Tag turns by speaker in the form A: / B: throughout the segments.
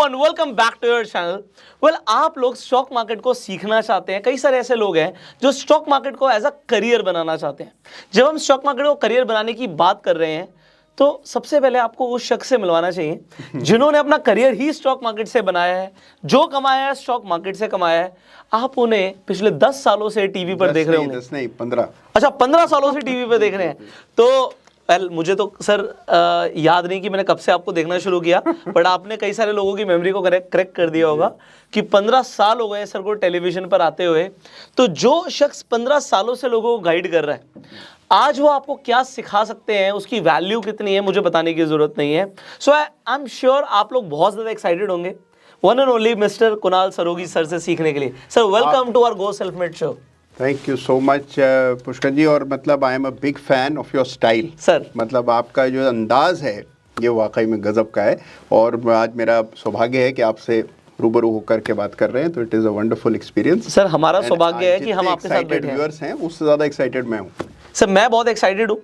A: Everyone, welcome back to your channel. Well, आप लोग stock market को सीखना चाहते हैं। कई सारे ऐसे लोग हैं जो स्टॉक मार्केट को एज अ करियर बनाना चाहते हैं। जब हम स्टॉक मार्केट को करियर बनाने की बात कर रहे हैं तो सबसे पहले आपको उस शख्स से मिलवाना चाहिए जिन्होंने अपना करियर ही स्टॉक मार्केट से बनाया है, जो कमाया है स्टॉक मार्केट से कमाया है। आप उन्हें पिछले 10 सालों से टीवी पर देख रहे होंगे।
B: 10 नहीं 15।
A: अच्छा, 15 सालों से टीवी पर देख रहे हैं। तो मुझे तो सर याद नहीं कि मैंने कब से आपको देखना शुरू किया, बट आपने कई सारे लोगों की मेमोरी को करेक्ट कर दिया होगा कि 15 साल हो गए सर को टेलीविजन पर आते हुए। तो जो शख्स 15 सालों से लोगों को गाइड कर रहा है, आज वो आपको क्या सिखा सकते हैं, उसकी वैल्यू कितनी है, मुझे बताने की जरूरत नहीं है। सो आई एम श्योर आप लोग बहुत ज्यादा एक्साइटेड होंगे one and only mister Kunal Saraogi sir से सीखने के लिए। Sir, welcome to our go self made show.
B: Thank you so much Pushkar ji. और मतलब I am a big fan of your style
A: sir. मतलब
B: आपका जो अंदाज है ये वाकई में गजब का है। और आज मेरा सौभाग्य है कि आपसे रूबरू होकर के बात कर रहे हैं, तो it is a wonderful experience.
A: Sir, हमारा सौभाग्य है कि हम आपके साथ बैठे हैं।
B: व्यूअर्स हैं उससे ज़्यादा एक्साइटेड मैं हूँ।
A: सर, मैं बहुत एक्साइटेड हूँ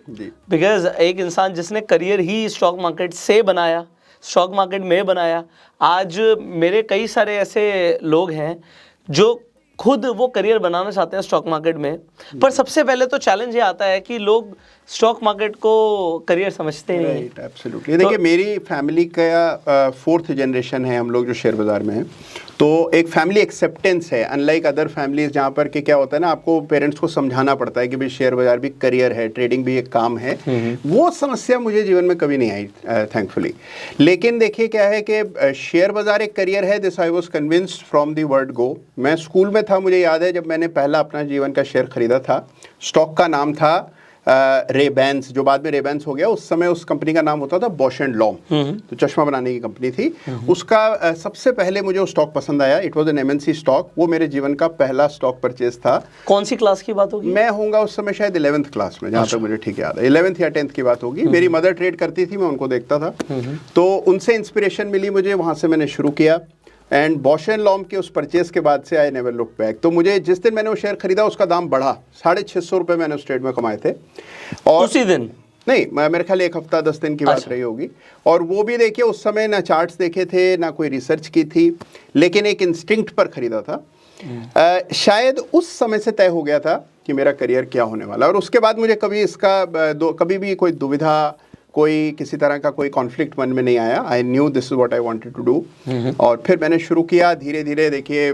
A: बिकॉज एक इंसान जिसने करियर ही स्टॉक मार्केट से बनाया, स्टॉक मार्केट में बनाया। आज मेरे कई सारे ऐसे लोग हैं जो खुद वो करियर बनाना चाहते हैं स्टॉक मार्केट में, पर सबसे पहले तो चैलेंज ये आता है कि लोग स्टॉक मार्केट को करियर समझते नहीं।
B: Right, absolutely. देखिए, मेरी फैमिली का 4th जनरेशन है हम लोग जो शेयर बाज़ार में हैं, तो एक फैमिली एक्सेप्टेंस है, अनलाइक अदर फैमिलीज जहाँ पर कि क्या होता है ना, आपको पेरेंट्स को समझाना पड़ता है कि भाई शेयर बाज़ार भी करियर है, ट्रेडिंग भी एक काम है। वो समस्या मुझे जीवन में कभी नहीं आई, थैंकफुली। लेकिन देखिए क्या है कि शेयर बाज़ार एक करियर है, this I was convinced from the word go. मैं स्कूल में था, मुझे याद है जब मैंने पहला अपना जीवन का शेयर खरीदा था। स्टॉक का नाम था रेबैंस, जो बाद में रेबैंस हो गया। उस समय उस कंपनी का नाम होता था बॉश एंड लॉम, तो चश्मा बनाने की कंपनी थी। उसका सबसे पहले मुझे वो स्टॉक पसंद आया। It was an MNC stock. वो मेरे जीवन का पहला स्टॉक परचेज था।
A: कौन सी क्लास की बात होगी?
B: मैं होऊंगा उस समय शायद 11th क्लास में, जहाँ तक मुझे ठीक याद है। 11th या 10th की बात होगी। मेरी मदर ट्रेड करती थी, मैं उनको देखता था, तो उनसे इंस्पिरेशन मिली मुझे, वहाँ से मैंने शुरू किया। एंड बॉश एंड लॉम के उस परचेज के बाद से आई नेवर लुक बैक। तो मुझे जिस दिन मैंने वो शेयर खरीदा उसका दाम बढ़ा, 650 रुपये मैंने उस ट्रेड में कमाए थे। और
A: उसी दिन
B: नहीं, मेरे ख्याल 1 हफ्ता 10 दिन की बात रही होगी। और वो भी देखिए, उस समय ना चार्ट्स देखे थे ना कोई रिसर्च की थी, लेकिन एक इंस्टिंक्ट पर खरीदा था। शायद उस समय से तय हो गया था कि मेरा करियर क्या होने वाला। और उसके बाद मुझे कभी इसका कभी भी कोई दुविधा, कोई किसी तरह का कोई कॉन्फ्लिक्ट मन में नहीं आया। I knew this is what I wanted to do. और फिर मैंने शुरू किया, धीरे धीरे देखिए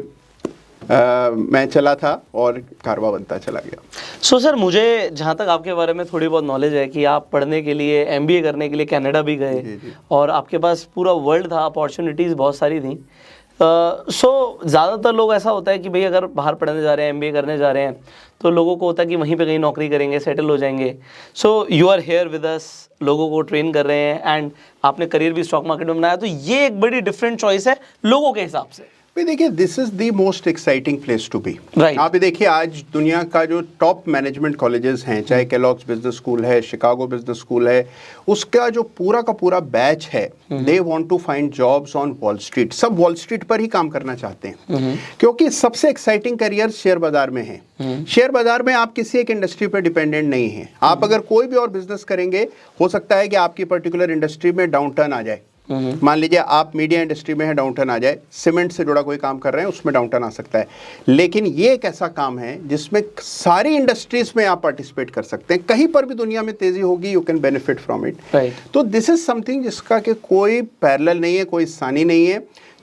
B: मैं चला था और कारवा बनता चला गया।
A: सो सर, मुझे जहाँ तक आपके बारे में थोड़ी बहुत नॉलेज है कि आप पढ़ने के लिए, MBA करने के लिए कनाडा भी गए और आपके पास पूरा वर्ल्ड था, अपॉर्चुनिटीज़ बहुत सारी थी। सो ज़्यादातर लोग ऐसा होता है कि भाई अगर बाहर पढ़ने जा रहे हैं, MBA करने जा रहे हैं, तो लोगों को होता है कि वहीं पे कहीं नौकरी करेंगे, सेटल हो जाएंगे। So you are here with us, लोगों को ट्रेन कर रहे हैं एंड आपने करियर भी स्टॉक मार्केट में बनाया, तो ये एक बड़ी डिफरेंट चॉइस है लोगों के हिसाब से।
B: देखिए, this is the most exciting place to be. आप देखिए, आज दुनिया का जो टॉप मैनेजमेंट कॉलेजेस हैं, चाहे केलॉग्स बिजनेस स्कूल है, शिकागो बिजनेस स्कूल है, उसका जो पूरा का पूरा बैच है, they want to find jobs on Wall Street. सब वॉल स्ट्रीट पर ही काम करना चाहते हैं, क्योंकि सबसे एक्साइटिंग करियर शेयर बाजार में है। शेयर बाजार में आप किसी एक इंडस्ट्री पर डिपेंडेंट नहीं है। आप अगर कोई भी और बिजनेस करेंगे, हो सकता है कि आपकी पर्टिकुलर इंडस्ट्री में डाउन टर्न आ जाए। मान लीजिए आप मीडिया इंडस्ट्री में है, डाउन टर्न आ जाए। सीमेंट से जुड़ा कोई काम कर रहे हैं, उसमें डाउन टर्न आ सकता है। लेकिन ये एक ऐसा काम है जिसमें सारी इंडस्ट्रीज में आप पार्टिसिपेट कर सकते हैं। कहीं पर भी दुनिया में तेजी होगी, you can benefit from it. तो दिस इज समथिंग जिसका कि कोई पैरेलल नहीं है, कोई सानी नहीं है।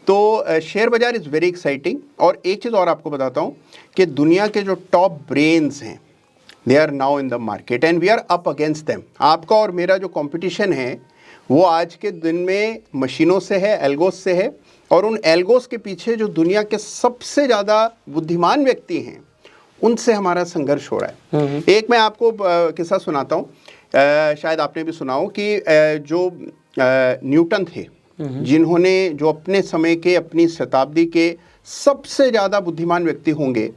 B: तो शेयर बाजार इज़ वेरी एक्साइटिंग। और एक चीज़ और आपको बताता हूँ कि दुनिया के जो टॉप ब्रेन्स हैं, they are now in the market and we are up against them. आपका और मेरा जो कॉम्पिटिशन है वो आज के दिन में मशीनों से है, एल्गोस से है। और उन एल्गोस के पीछे जो दुनिया के सबसे ज़्यादा बुद्धिमान व्यक्ति हैं, उनसे हमारा संघर्ष हो रहा है। एक मैं आपको किस्सा सुनाता हूँ, शायद आपने भी सुना हो कि जो न्यूटन थे, जिन्होंने जो अपने समय के, अपनी शताब्दी के सबसे ज़्यादा बुद्धिमान व्यक्ति होंगे,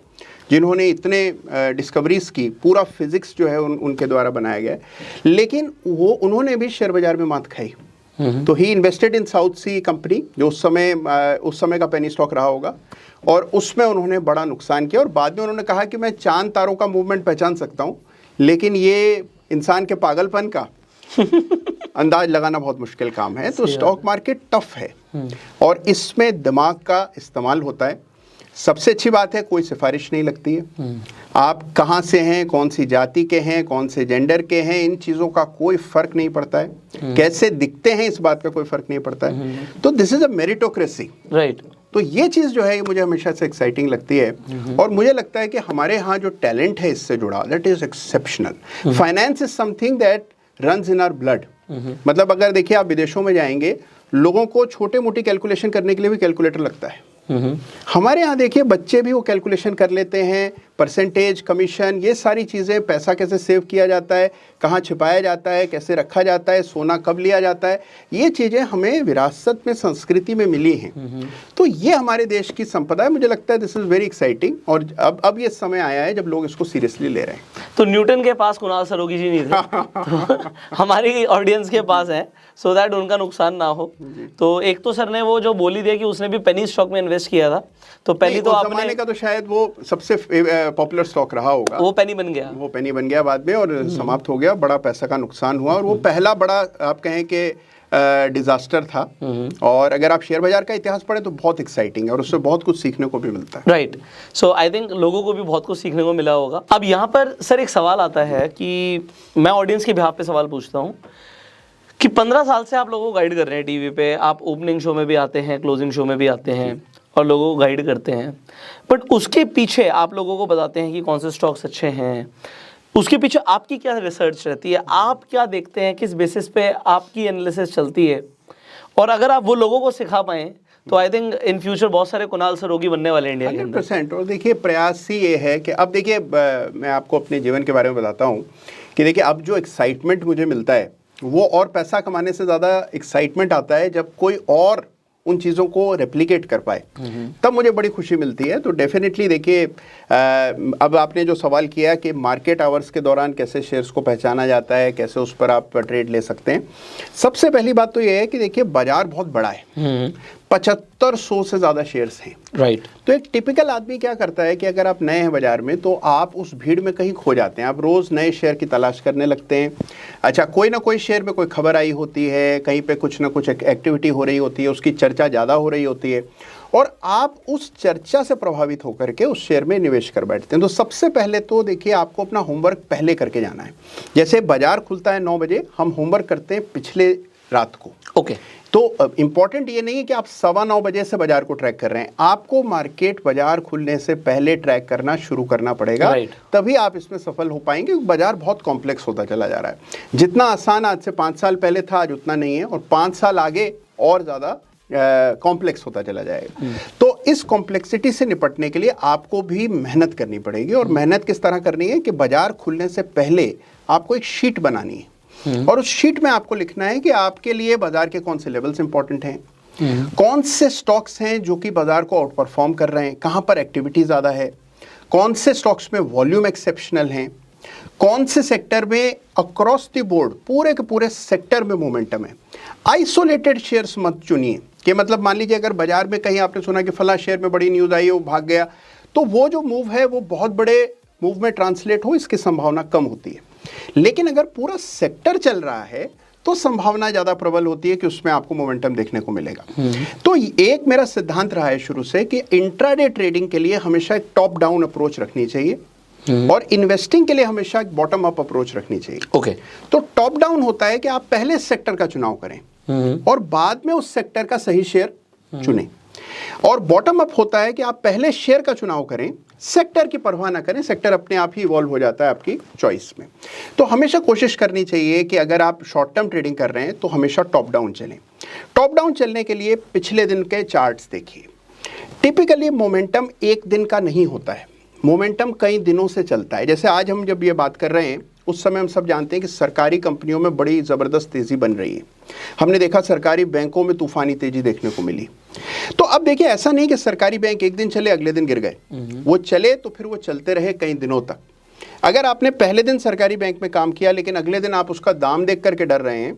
B: जिन्होंने इतने डिस्कवरीज की, पूरा फिजिक्स जो है उनके द्वारा बनाया गया है, लेकिन वो उन्होंने भी शेयर बाजार में मात खाई। तो he invested in South Sea company, जो उस समय का पेनी स्टॉक रहा होगा, और उसमें उन्होंने बड़ा नुकसान किया। और बाद में उन्होंने कहा कि मैं चांद तारों का मूवमेंट पहचान सकता हूँ, लेकिन ये इंसान के पागलपन का अंदाज लगाना बहुत मुश्किल काम है। तो स्टॉक मार्केट टफ है और इसमें दिमाग का इस्तेमाल होता है। सबसे अच्छी बात है कोई सिफारिश नहीं लगती है। आप कहाँ से हैं, कौन सी जाति के हैं, कौन से जेंडर के हैं, इन चीज़ों का कोई फर्क नहीं पड़ता है। कैसे दिखते हैं इस बात का कोई फर्क नहीं पड़ता है। तो this is a meritocracy,
A: right.
B: तो ये चीज़ जो है ये मुझे हमेशा से एक्साइटिंग लगती है और मुझे लगता है कि हमारे यहाँ जो टैलेंट है इससे जुड़ा, that is exceptional. Finance is something that runs in our blood. मतलब अगर देखिए आप विदेशों में जाएंगे, लोगों को छोटे मोटी कैलकुलेशन करने के लिए भी कैलकुलेटर लगता है। हमारे यहाँ देखिए बच्चे भी वो कैलकुलेशन कर लेते हैं, परसेंटेज, कमीशन, ये सारी चीज़ें, पैसा कैसे सेव किया जाता है, कहाँ छिपाया जाता है, कैसे रखा जाता है, सोना कब लिया जाता है, ये चीज़ें हमें विरासत में, संस्कृति में मिली हैं। तो ये हमारे देश की संपदा है। मुझे लगता है दिस इज़ वेरी एक्साइटिंग और अब ये समय आया है जब लोग इसको सीरियसली ले रहे हैं।
A: तो न्यूटन के पास कुणाल सरोगी जी नहीं थे तो हमारी ऑडियंस के पास है, सो दैट उनका नुकसान ना हो। तो एक तो सर ने वो जो बोली दिया कि उसने भी पेनी स्टॉक में इन्वेस्ट किया था, तो पहली तो आपने
B: जमाने का तो शायद वो सबसे पॉपुलर स्टॉक रहा होगा,
A: वो पेनी बन गया,
B: वो पेनी बन गया बाद में और समाप्त हो गया। बड़ा पैसा का नुकसान हुआ और वो पहला बड़ा आप कहें कि डिजास्टर था। और अगर आप शेयर बाजार का इतिहास पढ़ें तो बहुत एक्साइटिंग है और उससे बहुत कुछ सीखने को भी मिलता है।
A: राइट। सो आई थिंक लोगों को भी बहुत कुछ सीखने को मिला होगा। अब यहाँ पर सर एक सवाल आता है कि मैं ऑडियंस के बिहाफ पे सवाल पूछता हूँ कि 15 साल से आप लोगों को गाइड कर रहे हैं टीवी पे, आप ओपनिंग शो में भी आते हैं, क्लोजिंग शो में भी आते हैं और लोगों को गाइड करते हैं, बट उसके पीछे आप लोगों को बताते हैं कि कौन से स्टॉक्स अच्छे हैं, उसके पीछे आपकी क्या रिसर्च रहती है, आप क्या देखते हैं, किस बेसिस पे आपकी एनालिसिस चलती है, और अगर आप वो लोगों को सिखा पाएँ तो आई थिंक इन फ्यूचर बहुत सारे कुणाल सरोगी बनने वाले इंडिया के अंदर।
B: 100%। और देखिए प्रयास ही ये है कि अब देखिए मैं आपको अपने जीवन के बारे में बताता हूँ कि देखिए अब जो एक्साइटमेंट मुझे मिलता है वो और पैसा कमाने से ज़्यादा एक्साइटमेंट आता है जब कोई और उन चीज़ों को रेप्लिकेट कर पाए, तब मुझे बड़ी खुशी मिलती है। तो डेफिनेटली देखिए अब आपने जो सवाल किया कि मार्केट आवर्स के दौरान कैसे शेयर्स को पहचाना जाता है, कैसे उस पर आप ट्रेड ले सकते हैं, सबसे पहली बात तो ये है कि देखिए बाजार बहुत बड़ा है, 7500 से ज़्यादा शेयर्स हैं।
A: राइट।
B: तो एक टिपिकल आदमी क्या करता है कि अगर आप नए हैं बाजार में तो आप उस भीड़ में कहीं खो जाते हैं, आप रोज़ नए शेयर की तलाश करने लगते हैं। अच्छा, कोई ना कोई शेयर में कोई खबर आई होती है, कहीं पे कुछ ना कुछ एक्टिविटी हो रही होती है, उसकी चर्चा ज़्यादा हो रही होती है और आप उस चर्चा से प्रभावित होकर के उस शेयर में निवेश कर बैठते हैं। तो सबसे पहले तो देखिए आपको अपना होमवर्क पहले करके जाना है। जैसे बाजार खुलता है 9 बजे, हम होमवर्क करते हैं पिछले रात को।
A: ओके।
B: तो इम्पॉर्टेंट ये नहीं है कि आप 9:15 बजे से बाजार को ट्रैक कर रहे हैं, आपको मार्केट बाजार खुलने से पहले ट्रैक करना शुरू करना पड़ेगा। तभी आप इसमें सफल हो पाएंगे। बाजार बहुत कॉम्प्लेक्स होता चला जा रहा है। जितना आसान आज से 5 साल पहले था आज उतना नहीं है और 5 साल आगे और ज़्यादा कॉम्प्लेक्स होता चला जाएगा। तो इस कॉम्प्लेक्सिटी से निपटने के लिए आपको भी मेहनत करनी पड़ेगी। और मेहनत किस तरह करनी है कि बाजार खुलने से पहले आपको एक शीट बनानी है और उस शीट में आपको लिखना है कि आपके लिए बाजार के कौन से लेवल्स इंपॉर्टेंट हैं, कौन से स्टॉक्स हैं जो कि बाजार को आउट परफॉर्म कर रहे हैं, कहां पर एक्टिविटी ज़्यादा है, कौन से स्टॉक्स में वॉल्यूम एक्सेप्शनल हैं, कौन से सेक्टर में अक्रॉस द बोर्ड पूरे के पूरे सेक्टर में मोमेंटम है। आइसोलेटेड शेयर्स मत चुनिए कि मतलब मान लीजिए अगर बाजार में कहीं आपने सुना कि फला शेयर में बड़ी न्यूज़ आई है वो भाग गया, तो वो जो मूव है वो बहुत बड़े मूव में ट्रांसलेट हो इसकी संभावना कम होती है। लेकिन अगर पूरा सेक्टर चल रहा है तो संभावना ज़्यादा प्रबल होती है कि उसमें आपको मोमेंटम देखने को मिलेगा। तो एक मेरा सिद्धांत रहा है शुरू से कि इंट्राडे ट्रेडिंग के लिए हमेशा एक टॉप डाउन अप्रोच रखनी चाहिए और इन्वेस्टिंग के लिए हमेशा एक बॉटम अप अप्रोच रखनी चाहिए।
A: ओके।
B: तो टॉप डाउन होता है कि आप पहले सेक्टर का चुनाव करें और बाद में उस सेक्टर का सही शेयर चुनें, और बॉटम अप होता है कि आप पहले शेयर का चुनाव करें, सेक्टर की परवाह ना करें, सेक्टर अपने आप ही इवॉल्व हो जाता है आपकी चॉइस में। तो हमेशा कोशिश करनी चाहिए कि अगर आप शॉर्ट टर्म ट्रेडिंग कर रहे हैं तो हमेशा टॉप डाउन चलें। टॉप डाउन चलने के लिए पिछले दिन के चार्ट्स देखिए। टिपिकली मोमेंटम एक दिन का नहीं होता है, मोमेंटम कई दिनों से चलता है। जैसे आज हम जब ये बात कर रहे हैं उस समय हम सब जानते हैं कि सरकारी कंपनियों में बड़ी ज़बरदस्त तेज़ी बन रही है। हमने देखा सरकारी बैंकों में तूफानी तेज़ी देखने को मिली। तो अब देखिए ऐसा नहीं कि सरकारी बैंक एक दिन चले अगले दिन गिर गए, वो चले तो फिर वो चलते रहे कई दिनों तक। अगर आपने पहले दिन सरकारी बैंक में काम किया लेकिन अगले दिन आप उसका दाम देख करके डर रहे हैं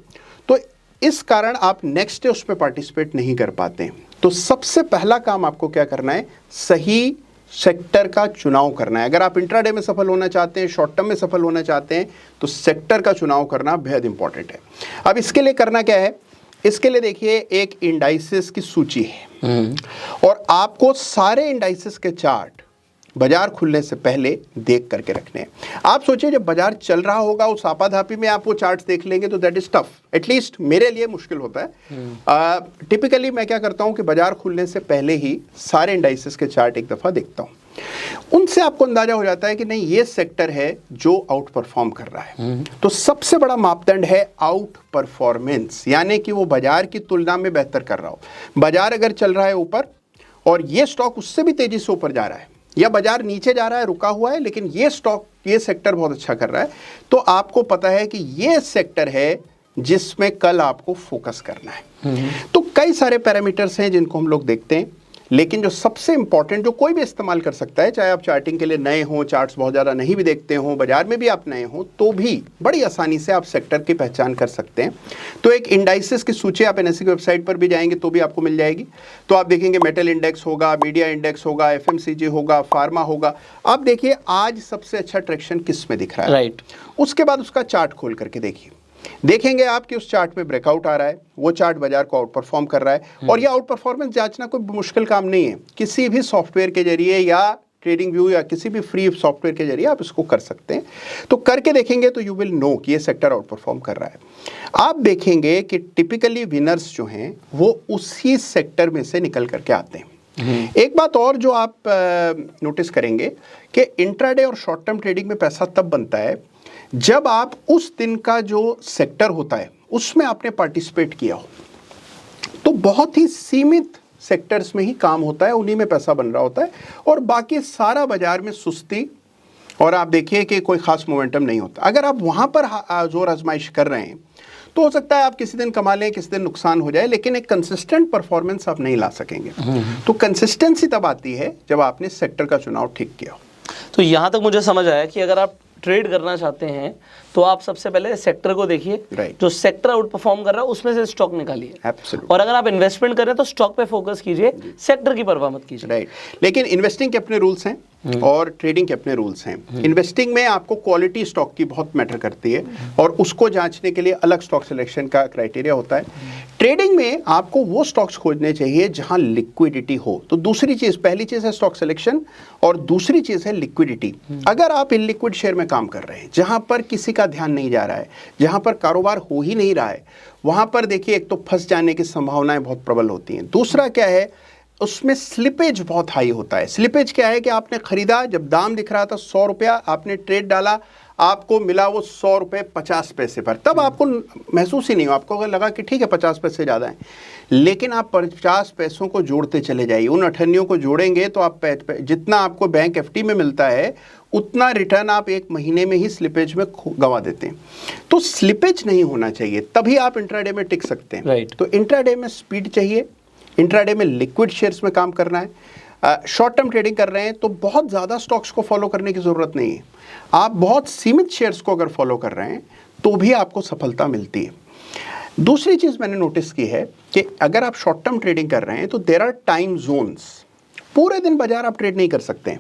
B: तो इस कारण आप नेक्स्ट डे उसमें पार्टिसिपेट नहीं कर पाते। तो सबसे पहला काम आपको क्या करना है, सही सेक्टर का चुनाव करना है। अगर आप इंट्राडे में सफल होना चाहते हैं, शॉर्ट टर्म में सफल होना चाहते हैं, तो सेक्टर का चुनाव करना बेहद इंपॉर्टेंट है। अब इसके लिए करना क्या है, इसके लिए देखिए एक इंडाइसिस की सूची है और आपको सारे इंडाइसिस के चार्ट बाजार खुलने से पहले देख करके रखने हैं। आप सोचिए जब बाजार चल रहा होगा उस आपाधापी में आप वो चार्ट्स देख लेंगे तो दैट इज टफ, एटलीस्ट मेरे लिए मुश्किल होता है। टिपिकली मैं क्या करता हूं कि बाजार खुलने से पहले ही सारे इंडाइसेस के चार्ट एक दफा देखता हूं। उनसे आपको अंदाजा हो जाता है कि नहीं ये सेक्टर है जो आउट परफॉर्म कर रहा है। तो सबसे बड़ा मापदंड है आउट परफॉर्मेंस, यानी कि वो बाजार की तुलना में बेहतर कर रहा हो। बाजार अगर चल रहा है ऊपर और ये स्टॉक उससे भी तेजी से ऊपर जा रहा है, या बाजार नीचे जा रहा है रुका हुआ है लेकिन ये स्टॉक ये सेक्टर बहुत अच्छा कर रहा है, तो आपको पता है कि ये सेक्टर है जिसमें कल आपको फोकस करना है। तो कई सारे पैरामीटर्स हैं जिनको हम लोग देखते हैं, लेकिन जो सबसे इंपॉर्टेंट जो कोई भी इस्तेमाल कर सकता है, चाहे आप चार्टिंग के लिए नए हों, चार्ट्स बहुत ज़्यादा नहीं भी देखते हों, बाजार में भी आप नए हों, तो भी बड़ी आसानी से आप सेक्टर की पहचान कर सकते हैं। तो एक इंडाइसिस की सूची आप एनएसई की वेबसाइट पर भी जाएंगे तो भी आपको मिल जाएगी। तो आप देखेंगे मेटल इंडेक्स होगा, मीडिया इंडेक्स होगा, एफएमसीजी होगा, फार्मा होगा। आप देखिए आज सबसे अच्छा ट्रैक्शन किस में दिख रहा है,
A: राइट।
B: उसके बाद उसका चार्ट खोल करके देखिए, देखेंगे आप कि उस चार्ट में ब्रेकआउट आ रहा है, वो चार्ट बाजार को आउट परफॉर्म कर रहा है। और ये आउट परफॉर्मेंस जांचना कोई मुश्किल काम नहीं है, किसी भी सॉफ्टवेयर के जरिए या ट्रेडिंग व्यू या किसी भी फ्री सॉफ्टवेयर के जरिए आप इसको कर सकते हैं। तो करके देखेंगे तो यू विल नो कि ये सेक्टर आउट परफॉर्म कर रहा है। आप देखेंगे कि टिपिकली विनर्स जो हैं वो उसी सेक्टर में से निकल करके आते हैं। एक बात और जो आप नोटिस करेंगे कि इंट्राडे और शॉर्ट टर्म ट्रेडिंग में पैसा तब बनता है जब आप उस दिन का जो सेक्टर होता है उसमें आपने पार्टिसिपेट किया हो। तो बहुत ही सीमित सेक्टर्स में ही काम होता है, उन्हीं में पैसा बन रहा होता है, और बाकी सारा बाजार में सुस्ती और आप देखिए कि कोई खास मोमेंटम नहीं होता। अगर आप वहां पर जोर आजमाइश कर रहे हैं तो हो सकता है आप किसी दिन कमा लें, किसी दिन नुकसान हो जाए, लेकिन एक कंसिस्टेंट परफॉर्मेंस आप नहीं ला सकेंगे। तो कंसिस्टेंसी तब आती है जब आपने सेक्टर का चुनाव ठीक किया हो।
A: तो यहाँ तक मुझे समझ आया कि अगर आप ट्रेड करना चाहते हैं तो आप सबसे पहले सेक्टर को देखिए,
B: Right.
A: जो सेक्टर आउट परफॉर्म कर रहा है उसमें से स्टॉक निकालिए।
B: Absolutely.
A: और अगर आप इन्वेस्टमेंट करें तो स्टॉक पे फोकस कीजिए, सेक्टर की परवाह मत कीजिए।
B: राइट। लेकिन इन्वेस्टिंग के अपने रूल्स हैं और ट्रेडिंग के अपने रूल्स हैं। इन्वेस्टिंग में आपको क्वालिटी स्टॉक की बहुत मैटर करती है और उसको जांचने के लिए अलग स्टॉक सिलेक्शन का क्राइटेरिया होता है। ट्रेडिंग में आपको वो स्टॉक्स खोजने चाहिए जहां लिक्विडिटी हो। तो दूसरी चीज, पहली चीज है स्टॉक सिलेक्शन और दूसरी चीज है लिक्विडिटी। अगर आप इनलिक्विड शेयर में काम कर रहे हैं जहां पर किसी का ध्यान नहीं जा रहा है, जहां पर कारोबार हो ही नहीं रहा है, वहां पर देखिए एक तो फंस जाने की संभावनाएं बहुत प्रबल होती हैं। दूसरा क्या है, उसमें स्लिपेज बहुत हाई होता है। स्लिपेज क्या है कि आपने खरीदा, जब दाम दिख रहा था 100 रुपया, आपने ट्रेड डाला, आपको मिला वो 100 रुपये 50 पैसे पर, तब आपको महसूस ही नहीं हो, आपको अगर लगा कि ठीक है 50 पैसे ज़्यादा हैं, लेकिन आप 50 पैसों को जोड़ते चले जाइए। उन अठन्नियों को जोड़ेंगे तो आप जितना आपको बैंक एफडी में मिलता है उतना रिटर्न आप एक महीने में ही स्लिपेज में गंवा देते हैं। तो स्लिपेज नहीं होना चाहिए, तभी आप इंट्राडे में टिक सकते हैं।
A: Right.
B: तो इंट्राडे में स्पीड चाहिए, इंट्राडे में लिक्विड शेयर्स में काम करना है। शॉर्ट टर्म ट्रेडिंग कर रहे हैं तो बहुत ज़्यादा स्टॉक्स को फॉलो करने की ज़रूरत नहीं है। आप बहुत सीमित शेयर्स को अगर फॉलो कर रहे हैं तो भी आपको सफलता मिलती है। दूसरी चीज़ मैंने नोटिस की है कि अगर आप शॉर्ट टर्म ट्रेडिंग कर रहे हैं तो देयर आर टाइम जोन्स। पूरे दिन बाजार आप ट्रेड नहीं कर सकते हैं।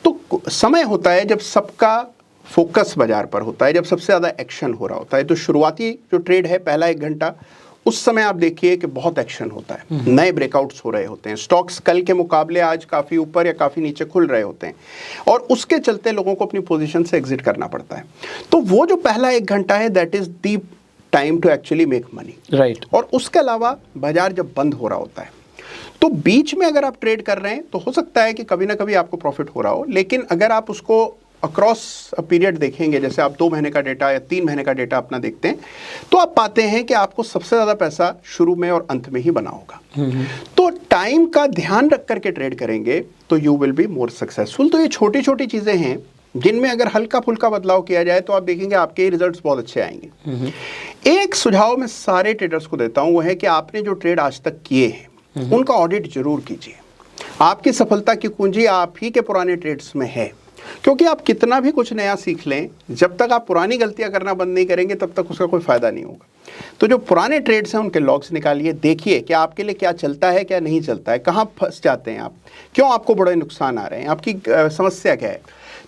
B: तो समय होता है जब सबका फोकस बाजार पर होता है, जब सबसे ज़्यादा एक्शन हो रहा होता है। तो शुरुआती जो ट्रेड है पहला 1 घंटा, उस समय आप देखिए कि बहुत एक्शन होता है, नए ब्रेकआउट्स हो रहे होते हैं, स्टॉक्स कल के मुकाबले आज काफ़ी ऊपर या काफ़ी नीचे खुल रहे होते हैं और उसके चलते लोगों को अपनी पोजीशन से एग्जिट करना पड़ता है। तो वो जो पहला 1 घंटा है that is the time to actually make money.
A: Right.
B: और उसके अलावा बाजार जब बंद हो रहा होता है तो बीच में अगर आप ट्रेड कर रहे हैं तो हो सकता है कि कभी ना कभी आपको प्रॉफिट हो रहा हो, लेकिन अगर आप उसको अक्रॉस पीरियड देखेंगे, जैसे आप 2 महीने का डेटा या 3 महीने का डेटा अपना देखते हैं, तो आप पाते हैं कि आपको सबसे ज़्यादा पैसा शुरू में और अंत में ही बना होगा। तो टाइम का ध्यान रख करके ट्रेड करेंगे तो you will be more successful. तो ये छोटी छोटी चीज़ें हैं जिनमें अगर हल्का फुल्का बदलाव किया जाए तो आप देखेंगे आपके रिजल्ट्स बहुत अच्छे आएंगे। एक सुझाव मैं सारे ट्रेडर्स को देता हूँ, वो है कि आपने जो ट्रेड आज तक किए हैं उनका ऑडिट जरूर कीजिए। आपकी सफलता की कुंजी आप ही के पुराने ट्रेड्स में है। क्योंकि आप कितना भी कुछ नया सीख लें, जब तक आप पुरानी गलतियां करना बंद नहीं करेंगे तब तक उसका कोई फायदा नहीं होगा। तो जो पुराने ट्रेड्स हैं उनके लॉग्स निकालिए, देखिए कि आपके लिए क्या चलता है क्या नहीं चलता है, कहाँ फंस जाते हैं आप, क्यों आपको बड़े नुकसान आ रहे हैं, आपकी समस्या क्या है।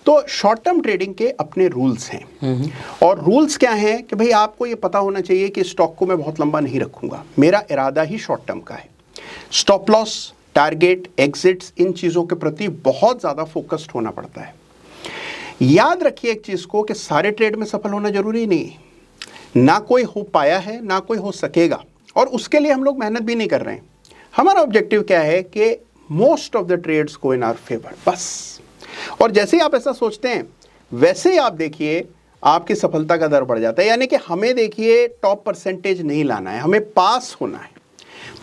B: तो शॉर्ट टर्म ट्रेडिंग के अपने रूल्स हैं, और रूल्स क्या हैं कि भाई आपको ये पता होना चाहिए कि स्टॉक को मैं बहुत लंबा नहीं रखूंगा, मेरा इरादा ही शॉर्ट टर्म का है। स्टॉप लॉस, टारगेट, एग्जिट्स, इन चीज़ों के प्रति बहुत ज़्यादा फोकस्ड होना पड़ता है। याद रखिए एक चीज़ को कि सारे ट्रेड में सफल होना जरूरी नहीं है, ना कोई हो पाया है ना कोई हो सकेगा, और उसके लिए हम लोग मेहनत भी नहीं कर रहे हैं। हमारा ऑब्जेक्टिव क्या है कि most of the trades go in our favour, बस। और जैसे ही आप ऐसा सोचते हैं वैसे ही आप देखिए आपकी सफलता का दर बढ़ जाता है। यानी कि हमें देखिए टॉप परसेंटेज नहीं लाना है, हमें पास होना है।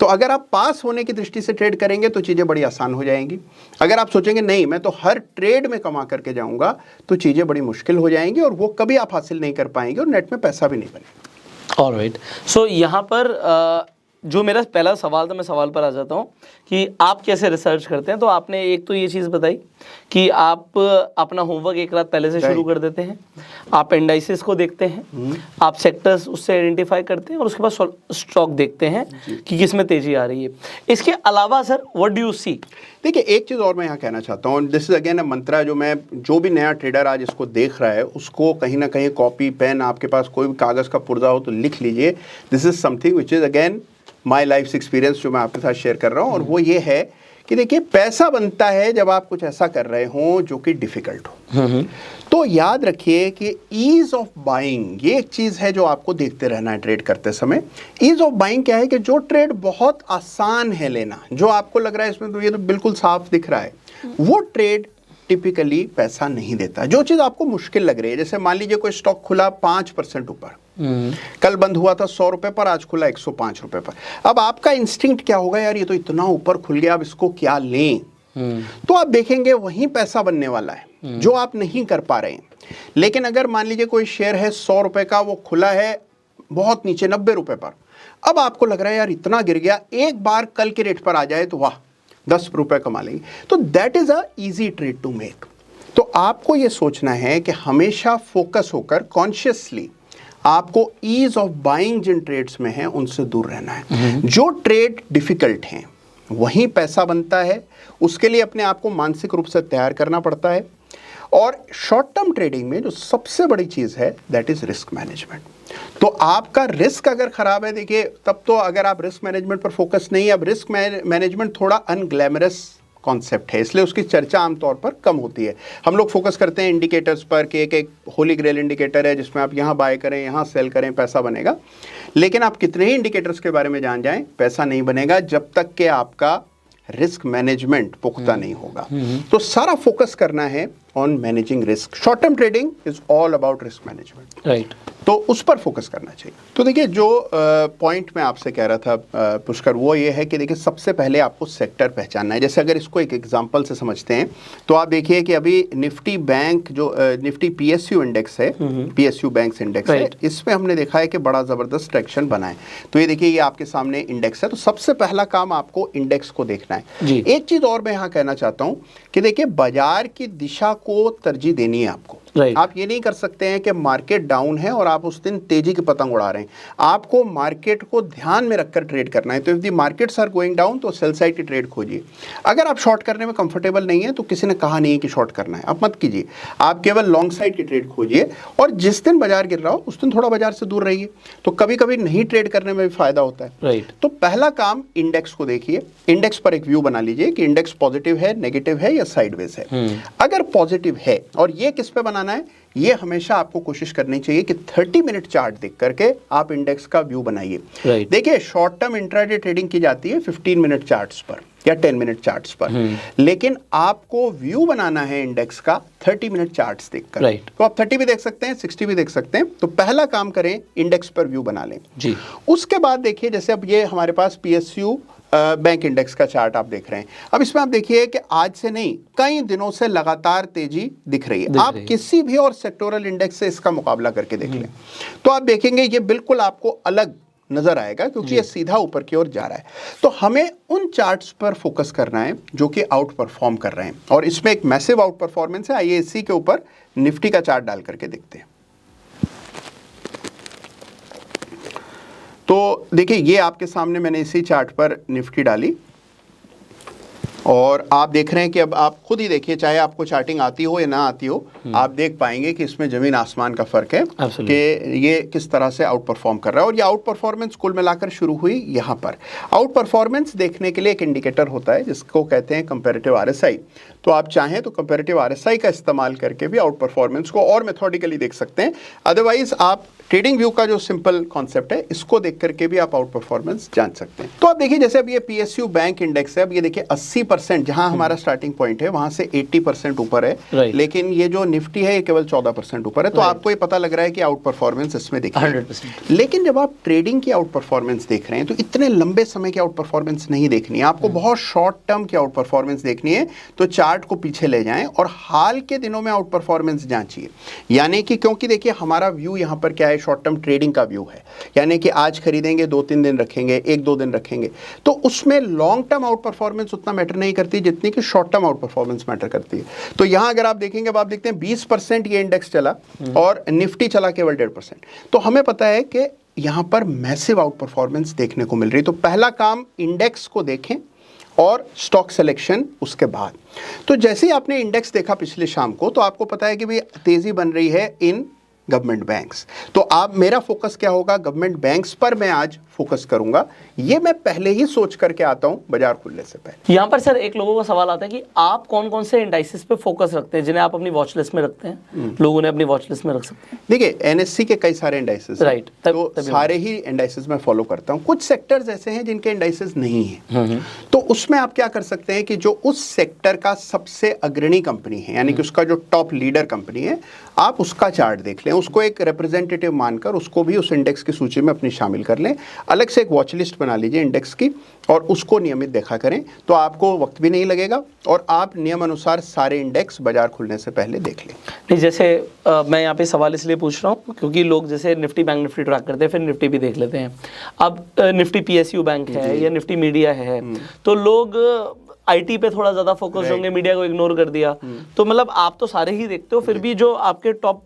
B: तो अगर आप पास होने की दृष्टि से ट्रेड करेंगे तो चीज़ें बड़ी आसान हो जाएंगी। अगर आप सोचेंगे नहीं मैं तो हर ट्रेड में कमा करके जाऊंगा तो चीज़ें बड़ी मुश्किल हो जाएंगी, और वो कभी आप हासिल नहीं कर पाएंगे, और नेट में पैसा भी नहीं बनेगा।
A: ऑलराइट, सो यहाँ पर जो मेरा पहला सवाल था, मैं सवाल पर आ जाता हूँ कि आप कैसे रिसर्च करते हैं। तो आपने एक तो ये चीज़ बताई कि आप अपना होमवर्क एक रात पहले से शुरू कर देते हैं, आप इंडाइसिस को देखते हैं, आप सेक्टर्स उससे आइडेंटिफाई करते हैं, और उसके बाद स्टॉक देखते हैं कि किस में तेजी आ रही है। इसके अलावा sir what do you see?
B: देखिए एक चीज़ और मैं यहाँ कहना चाहता हूँ, दिस इज अगेन अ मंत्रा, जो भी नया ट्रेडर आज इसको देख रहा है उसको कहीं ना कहीं कॉपी पेन, आपके पास कोई भी कागज़ का पुर्जा हो तो लिख लीजिए। This is something which is again my life experience जो मैं आपके साथ शेयर कर रहा हूँ, और वो ये है कि देखिए पैसा बनता है जब आप कुछ ऐसा कर रहे हो जो कि डिफिकल्ट हो। तो याद रखिए कि ईज ऑफ बाइंग ये एक चीज़ है जो आपको देखते रहना है ट्रेड करते समय। ईज ऑफ बाइंग क्या है कि जो ट्रेड बहुत आसान है लेना, जो आपको लग रहा है इसमें तो ये तो बिल्कुल साफ दिख रहा है, वो ट्रेड टिपिकली पैसा नहीं देता। जो चीज़ आपको मुश्किल लग रही है, जैसे मान लीजिए कोई स्टॉक खुला 5% ऊपर, कल बंद हुआ था 100 रुपए पर, आज खुला 105 रुपए पर। अब आपका इंस्टिंक्ट क्या होगा, यार ये तो इतना ऊपर खुल गया, अब इसको क्या लें। तो आप देखेंगे वहीं पैसा बनने वाला है जो आप नहीं कर पा रहे हैं। लेकिन अगर मान लीजिए कोई शेयर है 100 रुपए का, वो खुला है बहुत नीचे 90 रुपए पर, अब आपको लग रहा है यार इतना गिर गया, एक बार कल के रेट पर आ जाए तो वाह 10 रुपए कमा लेंगे। तो that is a easy trade to make. तो आपको ये सोचना है कि हमेशा फोकस होकर कॉन्शियसली आपको ईज ऑफ बाइंग जिन ट्रेड्स में है उनसे दूर रहना है। जो ट्रेड डिफिकल्ट हैं वहीं पैसा बनता है, उसके लिए अपने आप को मानसिक रूप से तैयार करना पड़ता है। और शॉर्ट टर्म ट्रेडिंग में जो सबसे बड़ी चीज़ है दैट इज़ रिस्क मैनेजमेंट। तो आपका रिस्क अगर ख़राब है, देखिए तब तो अगर आप रिस्क मैनेजमेंट पर फोकस नहीं है, अब रिस्क मैनेजमेंट थोड़ा अनग्लैमरस कॉन्सेप्ट है, इसलिए उसकी चर्चा आमतौर पर कम होती है। हम लोग फोकस करते हैं इंडिकेटर्स पर कि एक होली ग्रेल इंडिकेटर है जिसमें आप यहाँ बाय करें यहाँ सेल करें पैसा बनेगा। लेकिन आप कितने ही इंडिकेटर्स के बारे में जान जाएं, पैसा नहीं बनेगा जब तक कि आपका रिस्क मैनेजमेंट पुख्ता नहीं होगा। तो सारा फोकस करना है on managing risk. Short term trading is all about risk management,
A: right.
B: तो उस पर फोकस करना चाहिए। तो देखिए जो पॉइंट मैं आपसे कह रहा था पुष्कर, वो ये है कि देखिए सबसे पहले आपको सेक्टर पहचानना है। जैसे अगर इसको एक एग्जांपल से समझते हैं तो आप देखिए कि अभी निफ्टी बैंक जो निफ्टी पीएसयू इंडेक्स है, पीएसयू बैंक्स इंडेक्स है, इसमें हमने देखा है कि बड़ा ज़बरदस्त ट्रैक्शन बना है। तो ये देखिए ये आपके सामने इंडेक्स है। तो सबसे पहला काम आपको इंडेक्स को देखना है। एक चीज़ और मैं यहाँ कहना चाहता हूँ कि देखिए बाजार की दिशा को तरजीह देनी है आपको। आप ये नहीं कर सकते हैं कि मार्केट डाउन है और आप उस दिन तेजी की पतंग उड़ा रहे हैं। आपको मार्केट को ध्यान में रखकर ट्रेड करना है। तो if the markets are going down तो सेल साइड की ट्रेड खोजिए। अगर आप शॉर्ट करने में कंफर्टेबल नहीं है तो किसी ने कहा नहीं है कि शॉर्ट करना है, आप मत कीजिए। आप केवल लॉन्ग साइड की ट्रेड खोजिए, और जिस दिन बाजार गिर रहा हो उस दिन थोड़ा बाजार से दूर रहिए। तो कभी कभी नहीं ट्रेड करने में भी फायदा होता है।
A: राइट।
B: तो पहला काम इंडेक्स को देखिए, इंडेक्स पर एक व्यू बना लीजिए कि इंडेक्स पॉजिटिव है, नेगेटिव है या साइडवेज है। अगर पॉजिटिव है, और ये किस पे बनाना है, ये हमेशा आपको कोशिश करनी चाहिए कि 30 मिनट चार्ट देख करके आप इंडेक्स का व्यू बनाइए। देखिए शॉर्ट टर्म इंट्राडे ट्रेडिंग की जाती है 15 मिनट चार्ट्स पर या 10 मिनट चार्ट्स पर, लेकिन आपको व्यू बनाना है इंडेक्स का 30 मिनट चार्ट्स देखकर। तो आप 30 भी देख सकते हैं, 60 भी देख सकते हैं। तो पहला काम करें, इंडेक्स पर व्यू बना लें जी। उसके बाद देखिए जैसे अब ये हमारे पास पीएसयू बैंक इंडेक्स का चार्ट आप देख रहे हैं। अब इसमें आप देखिए कि आज से नहीं कई दिनों से लगातार तेजी दिख रही है। आप किसी भी और सेक्टोरल इंडेक्स से इसका मुकाबला करके देख लें तो आप देखेंगे ये बिल्कुल आपको अलग नजर आएगा क्योंकि ये सीधा ऊपर की ओर जा रहा है। तो हमें उन चार्ट्स पर फोकस करना है जो कि आउट परफॉर्म कर रहे हैं, और इसमें एक मैसिव आउट परफॉर्मेंस है। आइए इसी के ऊपर निफ्टी का चार्ट डाल करके देखते हैं। तो देखिए, ये आपके सामने मैंने इसी चार्ट पर निफ्टी डाली, और आप देख रहे हैं कि अब आप खुद ही देखिए, चाहे आपको चार्टिंग आती हो या ना आती हो, आप देख पाएंगे कि इसमें जमीन आसमान का फर्क है कि ये किस तरह से आउट परफॉर्म कर रहा है। और ये आउट परफॉर्मेंस कुल मिलाकर शुरू हुई यहाँ पर। आउट परफॉर्मेंस देखने के लिए एक इंडिकेटर होता है जिसको कहते हैं कंपैरेटिव आरएसआई। तो आप चाहें तो कंपैरेटिव आरएसआई का इस्तेमाल करके भी आउट परफॉर्मेंस को और मेथोडिकली देख सकते हैं। अदरवाइज आप ट्रेडिंग व्यू का जो सिंपल कॉन्सेप्ट है, इसको देख करके भी आप आउट परफॉर्मेंस जान सकते हैं। तो आप देखिए, जैसे अब ये पीएसयू बैंक इंडेक्स है, अब ये देखिए 80%, जहां हमारा स्टार्टिंग पॉइंट है वहां से 80% ऊपर है, लेकिन ये जो निफ्टी है ये केवल 14% ऊपर है। तो आपको ये पता लग रहा है कि आउट परफॉर्मेंस इसमें देखिए
A: 100%।
B: लेकिन जब आप ट्रेडिंग की आउट परफॉर्मेंस देख रहे हैं तो इतने लंबे समय की आउट परफॉर्मेंस नहीं देखनी है, आपको बहुत शॉर्ट टर्म की आउट परफॉर्मेंस देखनी है। तो चार्ट को पीछे ले जाएं और हाल के दिनों में आउट परफॉर्मेंस जांचिए। यानी कि क्योंकि देखिए, हमारा व्यू यहाँ पर क्या है, शॉर्ट टर्म ट्रेडिंग का व्यू है, यानी कि आज खरीदेंगे, 2-3 दिन रखेंगे, 1-2 दिन रखेंगे। तो उसमें लॉन्ग टर्म आउट परफॉर्मेंस उतना मैटर नहीं करती जितनी कि short term out performance matter करती है। तो यहां अगर आप देखेंगे, अब आप देखते हैं 20% ये इंडेक्स चला और निफ्टी चला केवल 1.5%। तो हमें पता है कि यहां पर मैसिव आउट परफॉर्मेंस देखने को मिल रही है। तो पहला काम, इंडेक्स को देखें और स्टॉक सिलेक्शन उसके बाद। तो जैसे ही आपने इंडेक्स देखा पिछले शाम को, तो आपको पता है कि भाई तेजी बन रही है इन गवर्नमेंट बैंक्स। तो आप, मेरा फोकस क्या होगा, गवर्नमेंट बैंक्स पर मैं आज फोकस करूंगा। ये मैं पहले ही सोच करके आता हूं बाजार खुलने से पहले।
A: यहाँ पर सर एक लोगों का सवाल आता है कि आप कौन कौन से इंडाइसिस पे फोकस रखते हैं जिन्हें आप अपनी वॉच लिस्ट में रखते हैं, लोगों ने अपनी वॉच लिस्ट में रख सकते हैं?
B: देखिए, एनएससी के कई सारे इंडाइसिस,
A: राइट,
B: तो सारे ही इंडाइसिस मैं फॉलो करता हूं। कुछ सेक्टर्स ऐसे हैं जिनके इंडाइसिस नहीं है, तो उसमें आप क्या कर सकते हैं कि जो उस सेक्टर का सबसे अग्रणी कंपनी है, यानी कि उसका जो टॉप लीडर कंपनी है, आप उसका चार्ट देख लें, उसको एक रिप्रेजेंटेटिव मानकर उसको भी उस इंडेक्स की सूची में अपनी शामिल कर लें। अलग से एक वॉच लिस्ट बना लीजिए इंडेक्स की और उसको नियमित देखा करें, तो आपको वक्त भी नहीं लगेगा और आप नियम अनुसार सारे इंडेक्स बाजार खुलने से पहले देख लें।
A: नहीं, जैसे मैं यहाँ पे सवाल इसलिए पूछ रहा हूँ क्योंकि लोग जैसे निफ्टी बैंक निफ्टी ट्रैक करते हैं, फिर निफ्टी भी देख लेते हैं। अब निफ्टी पीएसयू बैंक है या निफ्टी मीडिया है, तो लोग आईटी पे थोड़ा ज्यादा फोकस होंगे, मीडिया को इग्नोर कर दिया। तो मतलब आप तो सारे ही देखते हो, फिर भी जो आपके टॉप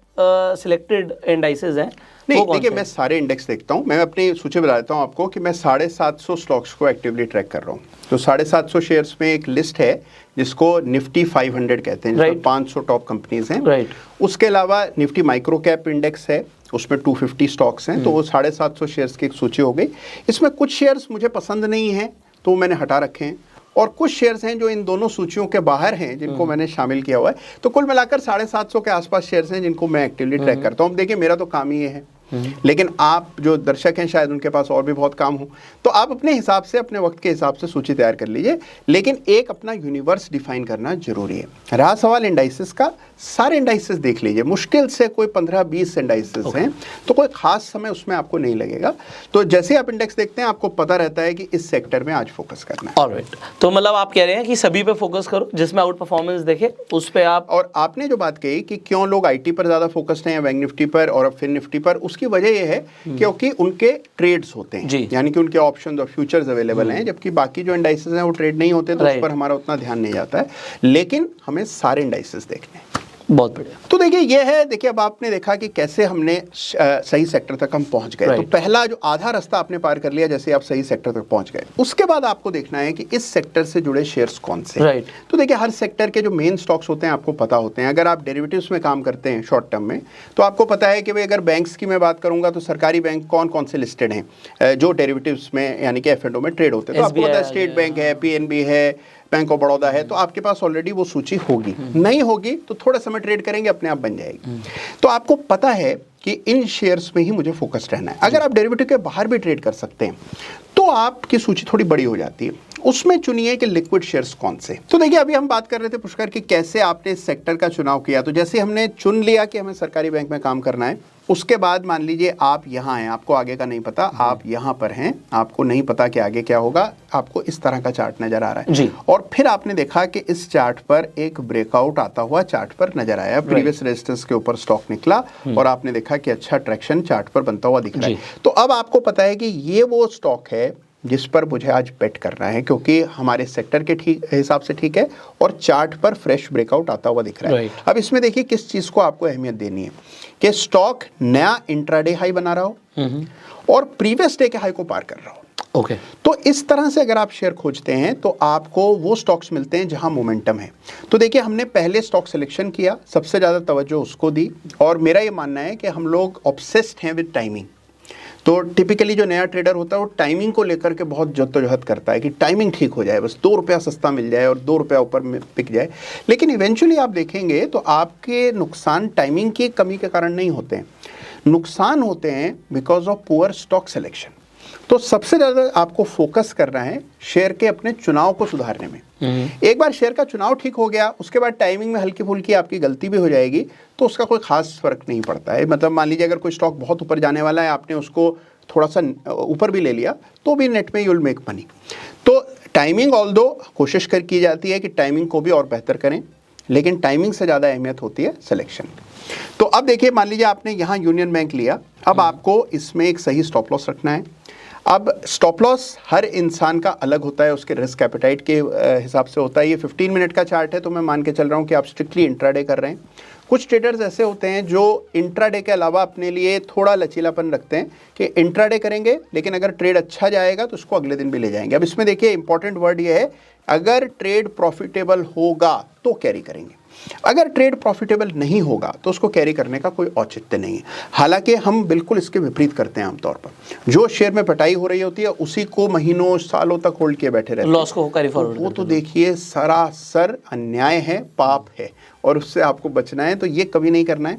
A: सिलेक्टेड इंडाइसेस हैं,
B: नहीं देखिए, मैं सारे इंडेक्स देखता हूं। मैं अपनी सूची बता देता हूं आपको कि मैं 750 स्टॉक्स को एक्टिवली ट्रैक कर रहा हूं। तो 750 शेयर्स में एक लिस्ट है जिसको निफ्टी 500 कहते हैं, जिसमें 500 टॉप कंपनीज हैं। उसके अलावा निफ्टी माइक्रो कैप इंडेक्स है, उसमें 250 स्टॉक्स हैं। तो वो 750 शेयर्स की एक सूची हो गई। इसमें कुछ शेयर्स मुझे पसंद नहीं है तो मैंने हटा रखे हैं, और कुछ शेयर्स हैं जो इन दोनों सूचियों के बाहर हैं जिनको मैंने शामिल किया हुआ है। तो कुल मिलाकर 750 के आसपास शेयर्स हैं जिनको मैं एक्टिवली ट्रैक करता हूँ। अब देखिए, मेरा तो काम ही ये है, लेकिन आप जो दर्शक हैं शायद उनके पास और भी बहुत काम हो, तो आप अपने हिसाब से, अपने वक्त के हिसाब से सूची तैयार कर लीजिए। लेकिन एक अपना यूनिवर्स डिफाइन करना जरूरी है। रहा सवाल इंडाइसिस का, सारे इंडाइसिस देख लीजिए, मुश्किल से कोई 15-20 इंडाइसिस हैं, तो कोई खास समय उसमें आपको नहीं लगेगा। तो जैसे आप इंडेक्स देखते हैं, आपको पता रहता है कि इस सेक्टर में आज फोकस करना है।
A: ऑलराइट, तो मतलब आप कह रहे हैं कि सभी पे फोकस करो, जिसमें आउट परफॉर्मेंस देखे उस पे आप।
B: और आपने जो बात कही कि क्यों लोग आईटी पर ज्यादा फोकस्ड हैं या बैंक निफ्टी पर और अब फिर निफ्टी पर, उसकी वजह यह है क्योंकि उनके ट्रेड्स होते हैं, यानी कि उनके ऑप्शंस और फ्यूचर्स अवेलेबल हैं, जबकि बाकी जो इंडाइसेस हैं वो ट्रेड नहीं होते, तो उस पर हमारा उतना ध्यान नहीं जाता है। लेकिन हमें सारे इंडाइसेस देखने हैं।
A: बहुत बढ़िया।
B: तो देखिए, ये है, देखिए अब आपने देखा कि कैसे हमने सही सेक्टर तक हम पहुंच गए। तो पहला जो आधा रास्ता आपने पार कर लिया, जैसे आप सही सेक्टर तक पहुंच गए। उसके बाद आपको देखना है कि इस सेक्टर से जुड़े शेयर्स कौन से। तो देखिए, हर सेक्टर के जो मेन स्टॉक्स होते हैं आपको पता होते हैं। अगर आप डेरिवेटिव्स में काम करते हैं शॉर्ट टर्म में, तो आपको पता है कि भाई अगर बैंक्स की मैं बात करूंगा तो सरकारी बैंक कौन कौन से लिस्टेड हैं जो डेरिवेटिव्स में यानी कि एफएनओ में ट्रेड होते हैं। तो आपको पता है स्टेट बैंक है, पीएनबी है, बैंक ऑफ बड़ौदा है, तो आपके पास ऑलरेडी वो सूची होगी। नहीं होगी तो थोड़ा समय ट्रेड करेंगे, अपने आप बन जाएगी। तो आपको पता है कि इन शेयर्स में ही मुझे फोकस रहना है। अगर आप डेरिवेटिव के बाहर भी ट्रेड कर सकते हैं तो आपकी सूची थोड़ी बड़ी हो जाती है। उसमें चुनिए कि लिक्विड शेयर्स कौन से। तो देखिए अभी हम बात कर रहे थे पुष्कर कि कैसे आपने इस सेक्टर का चुनाव किया। तो जैसे हमने चुन लिया कि हमें सरकारी बैंक में काम करना है, उसके बाद मान लीजिए आप यहाँ हैं, आपको आगे का नहीं पता, आप यहाँ पर हैं, आपको नहीं पता कि आगे क्या होगा, आपको इस तरह का चार्ट नजर आ रहा है
A: जी।
B: और फिर आपने देखा कि इस चार्ट पर एक ब्रेकआउट आता हुआ चार्ट पर नजर आया, प्रीवियस रेजिस्टेंस के ऊपर स्टॉक निकला और आपने देखा कि अच्छा ट्रैक्शन चार्ट पर बनता हुआ दिख रहा है। तो अब आपको पता है कि ये वो स्टॉक है जिस पर मुझे आज बेट करना है, क्योंकि हमारे सेक्टर के ठीक हिसाब से ठीक है और चार्ट पर फ्रेश ब्रेकआउट आता हुआ दिख रहा है। अब इसमें देखिए किस चीज को आपको अहमियत देनी है कि स्टॉक नया इंट्राडे हाई बना रहा हो और प्रीवियस डे के हाई को पार कर रहा हो।
A: ओके।
B: तो इस तरह से अगर आप शेयर खोजते हैं तो आपको वो स्टॉक्स मिलते हैं जहां मोमेंटम है। तो देखिए हमने पहले स्टॉक सिलेक्शन किया, सबसे ज़्यादा तवज्जो उसको दी और मेरा ये मानना है कि हम लोग ऑब्सेस्ड हैं विद टाइमिंग। तो टिपिकली जो नया ट्रेडर होता है वो टाइमिंग को लेकर के बहुत जद्दोजहद करता है कि टाइमिंग ठीक हो जाए, बस 2 रुपया सस्ता मिल जाए और 2 रुपया ऊपर में पिक जाए। लेकिन इवेंचुअली आप देखेंगे तो आपके नुकसान टाइमिंग की कमी के कारण नहीं होते हैं, नुकसान होते हैं because of poor stock selection. तो सबसे ज़्यादा आपको फोकस करना है शेयर के अपने चुनाव को सुधारने में। एक बार शेयर का चुनाव ठीक हो गया, उसके बाद टाइमिंग में हल्की फुल्की आपकी गलती भी हो जाएगी तो उसका कोई खास फर्क नहीं पड़ता है। मतलब मान लीजिए अगर कोई स्टॉक बहुत ऊपर जाने वाला है, आपने उसको थोड़ा सा ऊपर भी ले लिया तो भी नेट में यूल मेक मनी। तो टाइमिंग ऑल्दो कोशिश की जाती है कि टाइमिंग को भी और बेहतर करें, लेकिन टाइमिंग से ज़्यादा अहमियत होती है सिलेक्शन। तो अब देखिए मान लीजिए आपने यहाँ यूनियन बैंक लिया, अब आपको इसमें एक सही स्टॉप लॉस रखना है। अब स्टॉप लॉस हर इंसान का अलग होता है, उसके रिस्क एपेटाइट के हिसाब से होता है। ये 15 मिनट का चार्ट है तो मैं मान के चल रहा हूँ कि आप स्ट्रिक्टली इंट्राडे कर रहे हैं। कुछ ट्रेडर्स ऐसे होते हैं जो इंट्राडे के अलावा अपने लिए थोड़ा लचीलापन रखते हैं कि इंट्राडे करेंगे लेकिन अगर ट्रेड अच्छा जाएगा तो उसको अगले दिन भी ले जाएंगे। अब इसमें देखिए इंपॉर्टेंट वर्ड ये है, अगर ट्रेड प्रॉफिटेबल होगा तो कैरी करेंगे, अगर ट्रेड प्रॉफिटेबल नहीं होगा तो उसको कैरी करने का कोई औचित्य नहीं है। हालांकि हम बिल्कुल इसके विपरीत करते हैं आमतौर पर, जो शेयर में पिटाई हो रही होती है उसी को महीनों सालों तक होल्ड किए बैठे रहते हैं,
A: लॉस को कैरी फॉरवर्ड।
B: वो तो देखिए सरासर अन्याय है, पाप है और उससे आपको बचना है। तो ये कभी नहीं करना है,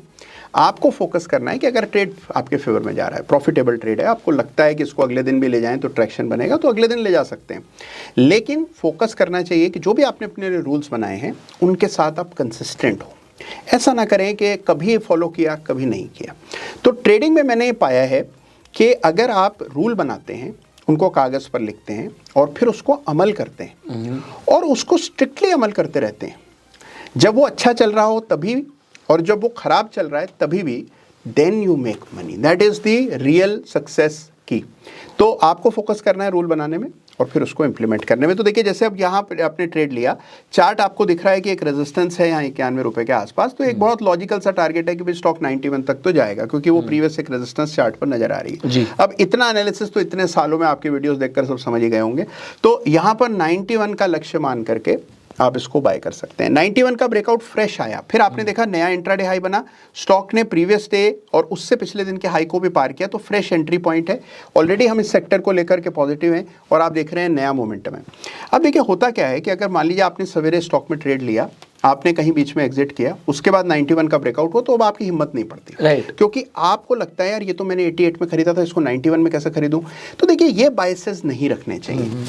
B: आपको फोकस करना है कि अगर ट्रेड आपके फेवर में जा रहा है, प्रॉफिटेबल ट्रेड है, आपको लगता है कि इसको अगले दिन भी ले जाएं तो ट्रैक्शन बनेगा तो अगले दिन ले जा सकते हैं। लेकिन फोकस करना चाहिए कि जो भी आपने अपने रूल्स बनाए हैं उनके साथ आप कंसिस्टेंट हो। ऐसा ना करें कि कभी फॉलो किया कभी नहीं किया। तो ट्रेडिंग में मैंने ये पाया है कि अगर आप रूल बनाते हैं, उनको कागज़ पर लिखते हैं और फिर उसको अमल करते हैं और उसको स्ट्रिक्टली अमल करते रहते हैं, जब वो अच्छा चल रहा हो तभी और जब वो खराब चल रहा है तभी भी, then you make money. That is the real success की। तो आपको फोकस करना है रूल बनाने में और फिर उसको इंप्लीमेंट करने में। तो देखिए जैसे अब यहाँ पे आपने ट्रेड लिया, चार्ट आपको दिख रहा है कि एक रेजिस्टेंस है यहाँ 91 रुपए के आसपास, तो एक बहुत लॉजिकल सा टारगेट है कि भाई स्टॉक 91 तक तो जाएगा क्योंकि वो प्रीवियस एक रेजिस्टेंस चार्ट पर नजर आ रही है
A: जी।
B: अब इतना एनालिसिस तो इतने सालों में आपके वीडियोस देखकर सब समझ ही गए होंगे। तो यहाँ पर 91 का लक्ष्य मान करके आप इसको बाय कर सकते हैं। 91 का ब्रेकआउट फ्रेश आया, फिर आपने देखा नया इंट्राडे हाई बना, स्टॉक ने प्रीवियस डे और उससे पिछले दिन के हाई को भी पार किया, तो फ्रेश एंट्री पॉइंट है। ऑलरेडी हम इस सेक्टर को लेकर के पॉजिटिव हैं और आप देख रहे हैं नया मोमेंटम है। अब देखिए होता क्या है कि अगर मान लीजिए आपने सवेरे स्टॉक में ट्रेड लिया, आपने कहीं बीच में एग्जिट किया, उसके बाद 91 का ब्रेकआउट हो तो अब आपकी हिम्मत नहीं पड़ती,
A: राइट।
B: क्योंकि आपको लगता है यार ये तो मैंने 88 में खरीदा था, इसको 91 में कैसे खरीदूं। तो देखिए ये बायसेस नहीं रखने चाहिए।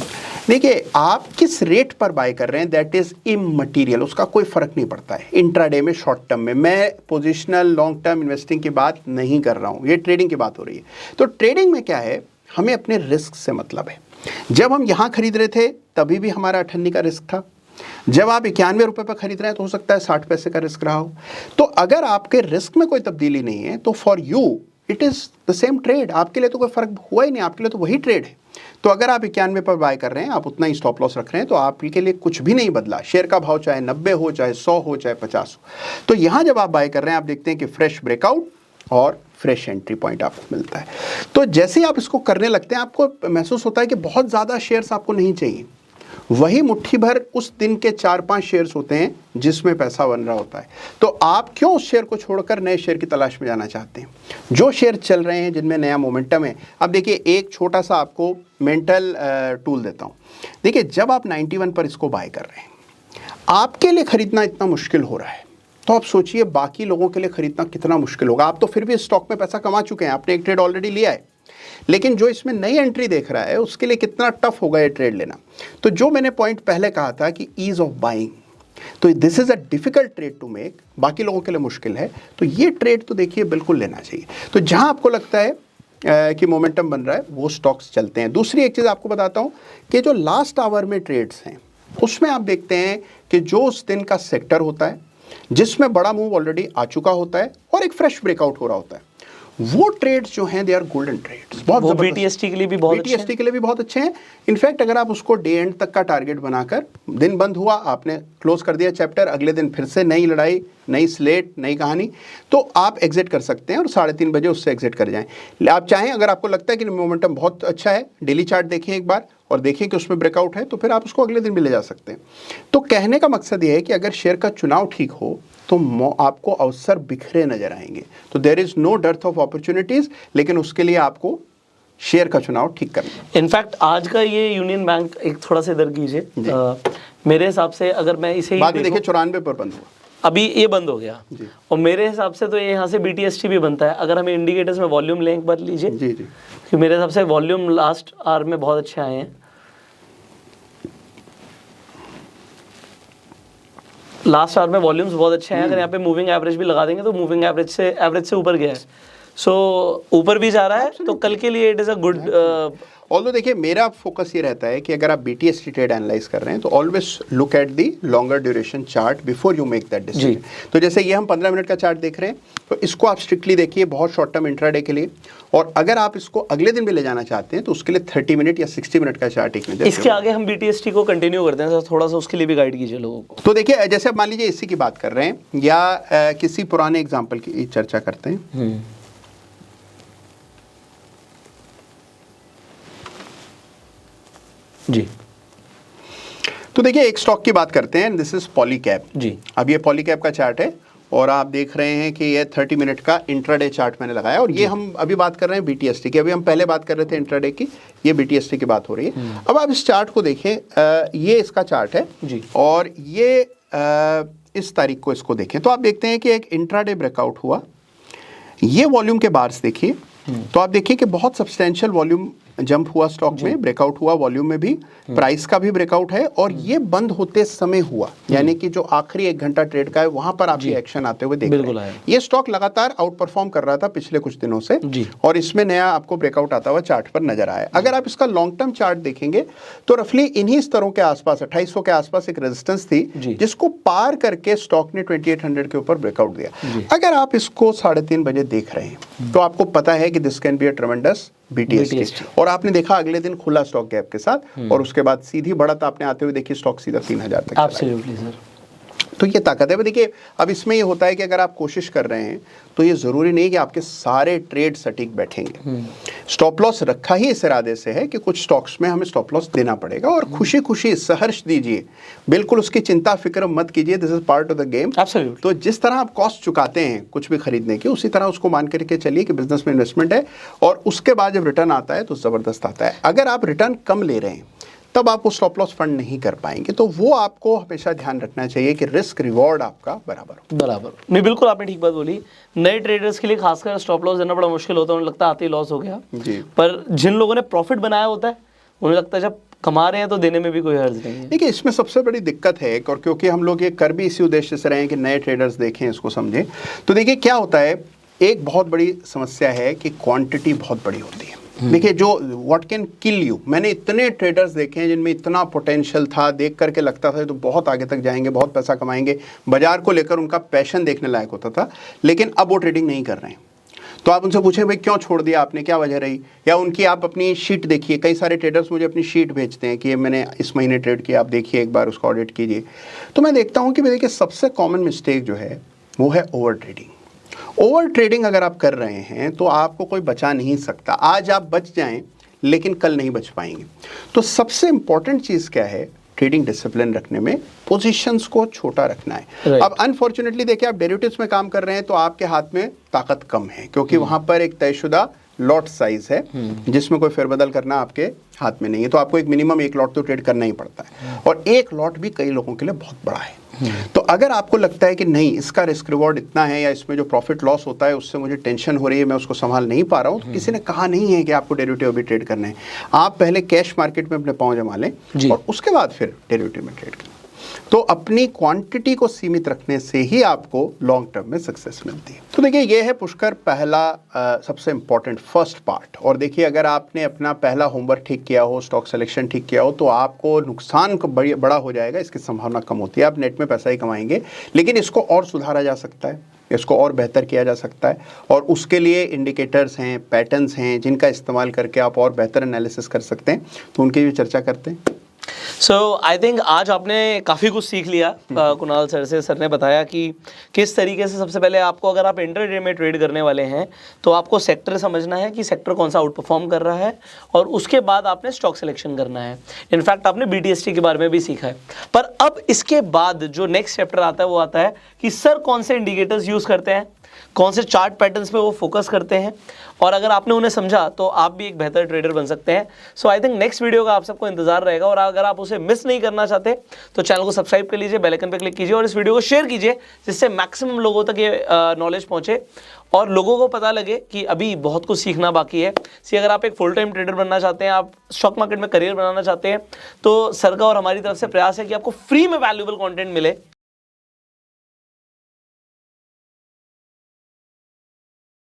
B: देखिए आप किस रेट पर बाय कर रहे हैं दैट इज इमटेरियल, उसका कोई फर्क नहीं पड़ता है। इंट्राडे में, शॉर्ट टर्म में, मैं पोजिशनल लॉन्ग टर्म इन्वेस्टिंग की बात नहीं कर रहा हूँ, ये ट्रेडिंग की बात हो रही है। तो ट्रेडिंग में क्या है, हमें अपने रिस्क से मतलब है। जब हम यहाँ खरीद रहे थे तभी भी हमारा 98 का रिस्क था, जब आप 91 रुपए पर खरीद रहे हैं तो हो सकता है 60 पैसे का रिस्क रहा हो। तो अगर आपके रिस्क में कोई तब्दीली नहीं है तो for you it is the same trade, आपके लिए तो कोई फर्क हुआ ही नहीं, आपके लिए तो वही ट्रेड है। तो अगर आप 91 पर बाय कर रहे हैं, आप उतना ही स्टॉप लॉस रख रहे हैं, तो आपके लिए कुछ भी नहीं बदला। शेयर का भाव चाहे 90 हो, चाहे 100 हो, चाहे 50 हो। तो यहां जब आप बाय कर रहे हैं आप देखते हैं कि फ्रेश ब्रेकआउट और फ्रेश एंट्री पॉइंट आपको मिलता है। तो जैसे ही आप इसको करने लगते हैं आपको महसूस होता है कि बहुत ज़्यादा शेयर्स आपको नहीं चाहिए, वही मुट्ठी भर उस दिन के 4-5 शेयर्स होते हैं जिसमें पैसा बन रहा होता है। तो आप क्यों उस शेयर को छोड़कर नए शेयर की तलाश में जाना चाहते हैं, जो शेयर चल रहे हैं जिनमें नया मोमेंटम है। अब देखिए एक छोटा सा आपको मेंटल टूल देता हूं। देखिए जब आप 91 पर इसको बाय कर रहे हैं, आपके लिए खरीदना इतना मुश्किल हो रहा है, तो आप सोचिए बाकी लोगों के लिए खरीदना कितना मुश्किल होगा। आप तो फिर भी स्टॉक में पैसा कमा चुके हैं, आपने एक ट्रेड ऑलरेडी लिया है, लेकिन जो इसमें नई एंट्री देख रहा है उसके लिए कितना टफ होगा ये ट्रेड लेना। तो जो मैंने पॉइंट पहले कहा था कि ईज ऑफ बाइंग, तो this is a difficult trade to make, बाकी लोगों के लिए मुश्किल है, तो ये ट्रेड तो देखिए बिल्कुल लेना चाहिए। तो जहां आपको लगता है कि मोमेंटम बन रहा है वो स्टॉक्स चलते हैं। दूसरी एक चीज़ आपको बताता हूं कि जो लास्ट आवर में ट्रेड्स हैं उसमें आप देखते हैं कि जो उस दिन का सेक्टर होता है जिसमें बड़ा मूव ऑलरेडी आ चुका होता है और एक फ्रेश ब्रेकआउट हो रहा होता है, वो ट्रेड्स जो हैं दे आर गोल्डन ट्रेड्स। बहुत
A: वो बीटीएसटी के लिए भी बहुत अच्छे हैं।
B: बीटीएसटी के लिए भी बहुत अच्छे हैं। इनफैक्ट अगर आप उसको डे एंड तक का टारगेट बनाकर, दिन बंद हुआ आपने क्लोज कर दिया चैप्टर, अगले दिन फिर से नई लड़ाई, नई स्लेट, नई कहानी, तो आप एग्जिट कर सकते हैं और 3:30 बजे उससे एग्जिट कर जाएं। आप चाहें, अगर आपको लगता है कि मोमेंटम बहुत अच्छा है, डेली चार्ट देखिए एक बार और देखिए कि उसमें ब्रेकआउट है, तो फिर आप उसको अगले दिन भी ले जा सकते हैं। तो कहने का मकसद ये है कि अगर शेयर का चुनाव ठीक हो तो आपको अवसर बिखरे नजर आएंगे। तो there is no dearth of opportunities, लेकिन उसके लिए आपको शेयर का चुनाव ठीक करना है।
A: इनफैक्ट आज का ये यूनियन बैंक एक थोड़ा सा इधर कीजिए, मेरे हिसाब से अगर मैं इसे
B: बाद में देखिए 94 पर बंद हुआ,
A: अभी ये बंद हो गया और मेरे हिसाब से तो ये यहाँ से बीटीएसटी भी बनता है। अगर हमें इंडिकेटर्स में वॉल्यूम लें एक बार लीजिए
B: जी जी,
A: कि मेरे हिसाब से वॉल्यूम लास्ट आवर में बहुत अच्छे आए हैं। लास्ट आवर में वॉल्यूम्स बहुत अच्छे हैं। अगर यहाँ पे मूविंग एवरेज भी लगा देंगे तो मूविंग एवरेज से ऊपर गया है, सो ऊपर भी जा रहा है, तो कल के लिए it is a good.
B: Although देखिए मेरा फोकस ये रहता है कि अगर आप बीटीएसटी ट्रेड एनालाइज कर रहे हैं तो always look at the longer duration chart before you make that decision. तो जैसे ये हम 15 मिनट का चार्ट देख रहे हैं, तो इसको आप स्ट्रिक्टली देखिए बहुत शॉर्ट टर्म इंट्राडे के लिए, और अगर आप इसको अगले दिन भी ले जाना चाहते हैं तो उसके लिए 30 मिनट या 60 मिनट का चार्ट एक मिनट।
A: इसके आगे हम बीटीएसटी को कंटिन्यू करते हैं सर, थोड़ा सा उसके लिए भी गाइड कीजिए लोगों को।
B: तो देखिए जैसे आप मान लीजिए इसी की बात कर रहे हैं या किसी पुराने एग्जाम्पल की चर्चा करते हैं।
A: जी,
B: तो देखिए एक स्टॉक की बात करते हैं, दिस इज पॉलीकैब
A: जी।
B: अब ये पॉलीकैब का चार्ट है और आप देख रहे हैं कि ये 30 मिनट का इंट्राडे चार्ट मैंने लगाया, और ये हम अभी बात कर रहे हैं बीटीएसटी की, अभी हम पहले बात कर रहे थे इंट्राडे की, ये बीटीएसटी की बात हो रही है। अब आप इस चार्ट को देखें, ये इसका चार्ट है
A: जी,
B: और ये इस तारीख को इसको देखें तो आप देखते हैं कि एक इंट्राडे ब्रेकआउट हुआ। ये वॉल्यूम के बार्स देखिए, तो आप देखिए कि बहुत सब्सटेंशियल वॉल्यूम जंप हुआ स्टॉक में, ब्रेकआउट हुआ वॉल्यूम में भी, प्राइस का भी ब्रेकआउट है, और ये बंद होते समय हुआ, यानी कि जो आखिरी 1 घंटा ट्रेड का है वहां पर आप ये एक्शन आते हुए देख रहे हैं। ये स्टॉक लगातार आउट परफॉर्म कर रहा था पिछले कुछ दिनों से, और इसमें नया आपको ब्रेकआउट आता हुआ चार्ट पर नजर आया। अगर आप इसका लॉन्ग टर्म चार्ट देखेंगे तो रफली इन्हीं स्तरों के आसपास 2800 के आसपास एक रेजिस्टेंस थी, जिसको पार करके स्टॉक ने 2800 के ऊपर ब्रेकआउट दिया। अगर आप इसको 3:30 बजे देख रहे हैं तो आपको पता है कि this can be a ट्रेमेंडस BTST, और आपने देखा अगले दिन खुला स्टॉक गैप के साथ, और उसके बाद सीधी बढ़त आपने आते हुए देखी, स्टॉक सीधा 3000 तक।
A: एब्सोल्युटली सर,
B: तो ये ताकत है। देखिए अब इसमें ये होता है कि अगर आप कोशिश कर रहे हैं तो ये जरूरी नहीं कि आपके सारे ट्रेड सटीक बैठेंगे। स्टॉप लॉस रखा ही इस इरादे से है कि कुछ स्टॉक्स में हमें स्टॉप लॉस देना पड़ेगा, और खुशी खुशी सहर्ष दीजिए, बिल्कुल उसकी चिंता फिक्र मत कीजिए, this is part of the game. तो जिस तरह आप कॉस्ट चुकाते हैं कुछ भी खरीदने की, उसी तरह उसको मान करके चलिए कि बिजनेस में इन्वेस्टमेंट है, और उसके बाद जब रिटर्न आता है तो जबरदस्त आता है। अगर आप रिटर्न कम ले रहे हैं तब आप वो स्टॉप लॉस फंड नहीं कर पाएंगे, तो वो आपको हमेशा ध्यान रखना चाहिए कि रिस्क रिवॉर्ड आपका बराबर हो।
A: नहीं, बिल्कुल आपने ठीक बात बोली। नए ट्रेडर्स के लिए खासकर स्टॉप लॉस देना बड़ा मुश्किल होता है, उन्हें लगता है आते ही लॉस हो गया जी। पर जिन लोगों ने प्रॉफिट बनाया होता है उन्हें लगता है जब कमा रहे हैं तो देने में भी कोई हर्ज नहीं है।
B: देखिए इसमें सबसे बड़ी दिक्कत है, और क्योंकि हम लोग ये कर भी इसी उद्देश्य से रहे हैं कि नए ट्रेडर्स देखें, इसको समझें, तो देखिए क्या होता है, एक बहुत बड़ी समस्या है कि क्वांटिटी बहुत बड़ी होती है। देखिए जो व्हाट कैन किल यू, मैंने इतने ट्रेडर्स देखे हैं जिनमें इतना पोटेंशियल था, देख करके लगता था तो बहुत आगे तक जाएंगे, बहुत पैसा कमाएंगे, बाजार को लेकर उनका पैशन देखने लायक होता था, लेकिन अब वो ट्रेडिंग नहीं कर रहे हैं। तो आप उनसे पूछें भाई क्यों छोड़ दिया आपने, क्या वजह रही, या उनकी आप अपनी शीट देखिए। कई सारे ट्रेडर्स मुझे अपनी शीट भेजते हैं कि ये मैंने इस महीने ट्रेड किया, आप देखिए एक बार उसका ऑडिट कीजिए। तो मैं देखता हूँ कि देखिए सबसे कॉमन मिस्टेक जो है वो है ओवर ट्रेडिंग। ओवर ट्रेडिंग अगर आप कर रहे हैं तो आपको कोई बचा नहीं सकता। आज आप बच जाएं लेकिन कल नहीं बच पाएंगे। तो सबसे इंपॉर्टेंट चीज़ क्या है, ट्रेडिंग डिसिप्लिन रखने में, पोजीशंस को छोटा रखना है। अब अनफॉर्चुनेटली देखिए आप डेरिवेटिव्स में काम कर रहे हैं तो आपके हाथ में ताकत कम है, क्योंकि वहां पर एक तयशुदा लॉट साइज है जिसमें कोई फेरबदल करना आपके हाथ में नहीं है, तो आपको एक मिनिमम 1 लॉट तो ट्रेड करना ही पड़ता है, और 1 लॉट भी कई लोगों के लिए बहुत बड़ा है। तो अगर आपको लगता है कि नहीं इसका रिस्क रिवॉर्ड इतना है या इसमें जो प्रॉफिट लॉस होता है उससे मुझे टेंशन हो रही है, मैं उसको संभाल नहीं पा रहा हूँ, तो किसी ने कहा नहीं है कि आपको डेरिवेटिव अभी ट्रेड करना है। आप पहले कैश मार्केट में अपने पाँव जमा लें और उसके बाद फिर डेरिवेटिव में ट्रेड करें। तो अपनी क्वांटिटी को सीमित रखने से ही आपको लॉन्ग टर्म में सक्सेस मिलती है। तो देखिए ये है पुष्कर पहला सबसे इंपॉर्टेंट फर्स्ट पार्ट। और देखिए अगर आपने अपना पहला होमवर्क ठीक किया हो, स्टॉक सिलेक्शन ठीक किया हो, तो आपको नुकसान को बड़ा हो जाएगा, इसकी संभावना कम होती है। आप नेट में पैसा ही कमाएंगे, लेकिन इसको और सुधारा जा सकता है, इसको और बेहतर किया जा सकता है, और उसके लिए इंडिकेटर्स हैं, पैटर्न्स हैं जिनका इस्तेमाल करके आप और बेहतर एनालिसिस कर सकते हैं, तो उनकी भी चर्चा करते हैं।
A: सो आई थिंक आज आपने काफ़ी कुछ सीख लिया कुणाल सर से। सर ने बताया कि किस तरीके से सबसे पहले आपको, अगर आप इंट्राडे में ट्रेड करने वाले हैं तो आपको सेक्टर समझना है कि सेक्टर कौन सा आउट परफॉर्म कर रहा है, और उसके बाद आपने स्टॉक सिलेक्शन करना है। इनफैक्ट आपने BTST के बारे में भी सीखा है। पर अब इसके बाद जो नेक्स्ट चैप्टर आता है वो आता है कि सर कौन से इंडिकेटर्स यूज़ करते हैं, कौन से चार्ट पैटर्न्स पे वो फोकस करते हैं, और अगर आपने उन्हें समझा तो आप भी एक बेहतर ट्रेडर बन सकते हैं। सो आई थिंक नेक्स्ट वीडियो का आप सबको इंतजार रहेगा, और अगर आप उसे मिस नहीं करना चाहते तो चैनल को सब्सक्राइब कर लीजिए, बेल आइकन पे क्लिक कीजिए और इस वीडियो को शेयर कीजिए, जिससे मैक्सिमम लोगों तक ये नॉलेज पहुंचे और लोगों को पता लगे कि अभी बहुत कुछ सीखना बाकी है। अगर आप एक फुल टाइम ट्रेडर बनना चाहते हैं, आप स्टॉक मार्केट में करियर बनाना चाहते हैं, तो सर का और हमारी तरफ से प्रयास है कि आपको फ्री में वैल्यूएबल कंटेंट मिले।